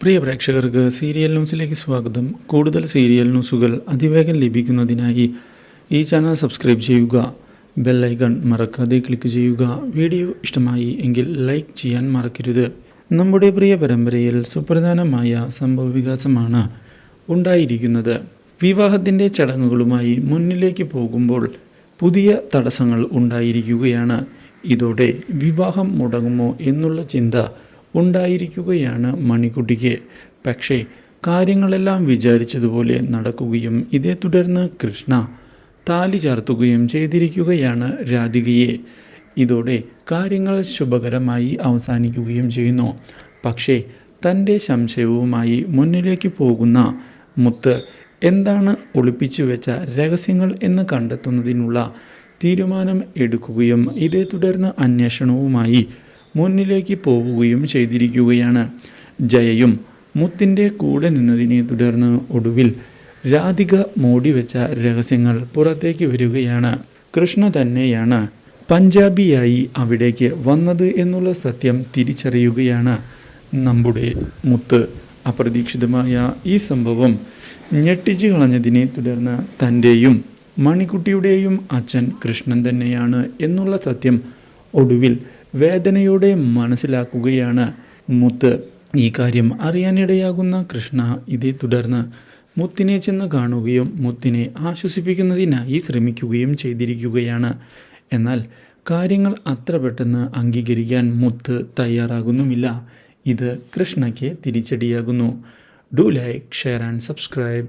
പ്രിയ പ്രേക്ഷകർക്ക് സീരിയൽ ന്യൂസിലേക്ക് സ്വാഗതം. കൂടുതൽ സീരിയൽ ന്യൂസുകൾ അതിവേഗം ലഭിക്കുന്നതിനായി ഈ ചാനൽ സബ്സ്ക്രൈബ് ചെയ്യുക, ബെല്ലൈക്കൺ മറക്കാതെ ക്ലിക്ക് ചെയ്യുക. വീഡിയോ ഇഷ്ടമായി എങ്കിൽ ലൈക്ക് ചെയ്യാൻ മറക്കരുത്. നമ്മുടെ പ്രിയ പരമ്പരയിൽ സുപ്രധാനമായ സംഭവവികാസമാണ് ഉണ്ടായിരിക്കുന്നത്. വിവാഹത്തിൻ്റെ ചടങ്ങുകളുമായി മുന്നിലേക്ക് പോകുമ്പോൾ പുതിയ തടസ്സങ്ങൾ ഉണ്ടായിരിക്കുകയാണ്. ഇതോടെ വിവാഹം മുടങ്ങുമോ എന്നുള്ള ചിന്ത ഉണ്ടായിരിക്കുകയാണ് മണിക്കുട്ടിക്ക്. പക്ഷേ കാര്യങ്ങളെല്ലാം വിചാരിച്ചതുപോലെ നടക്കുകയും ഇതേ തുടർന്ന് കൃഷ്ണ താലി ചാർത്തുകയും ചെയ്തിരിക്കുകയാണ് രാധികയെ. ഇതോടെ കാര്യങ്ങൾ ശുഭകരമായി അവസാനിക്കുകയും ചെയ്യുന്നു. പക്ഷേ തൻ്റെ സംശയവുമായി മുന്നിലേക്ക് പോകുന്ന മുത്ത് എന്താണ് ഒളിപ്പിച്ചു വെച്ച രഹസ്യങ്ങൾ എന്ന് കണ്ടെത്തുന്നതിനുള്ള തീരുമാനം എടുക്കുകയും ഇതേ തുടർന്ന് അന്വേഷണവുമായി മുന്നിലേക്ക് പോവുകയും ചെയ്തിരിക്കുകയാണ്. ജയയും മുത്തിൻ്റെ കൂടെ നിന്നതിനെ തുടർന്ന് ഒടുവിൽ രാധിക മൂടിവെച്ച രഹസ്യങ്ങൾ പുറത്തേക്ക് വരികയാണ്. കൃഷ്ണ തന്നെയാണ് പഞ്ചാബിയായി അവിടേക്ക് വന്നത് എന്നുള്ള സത്യം തിരിച്ചറിയുകയാണ് നമ്മുടെ മുത്ത്. അപ്രതീക്ഷിതമായ ഈ സംഭവം ഞെട്ടിച്ചു കളഞ്ഞതിനെ തുടർന്ന് തൻ്റെയും മണിക്കുട്ടിയുടെയും അച്ഛൻ കൃഷ്ണൻ തന്നെയാണ് എന്നുള്ള സത്യം ഒടുവിൽ വേദനയോടെ മനസ്സിലാക്കുകയാണ് മുത്ത്. ഈ കാര്യം അറിയാനിടയാകുന്ന കൃഷ്ണ ഇതേ തുടർന്ന് മുത്തിനെ ചെന്ന് കാണുകയും മുത്തിനെ ആശ്വസിപ്പിക്കുന്നതിനായി ശ്രമിക്കുകയും ചെയ്തിരിക്കുകയാണ്. എന്നാൽ കാര്യങ്ങൾ അത്ര പെട്ടെന്ന് അംഗീകരിക്കാൻ മുത്ത് തയ്യാറാകുന്നുമില്ല. ഇത് കൃഷ്ണയ്ക്ക് തിരിച്ചടിയാകുന്നു. Do like, share and subscribe.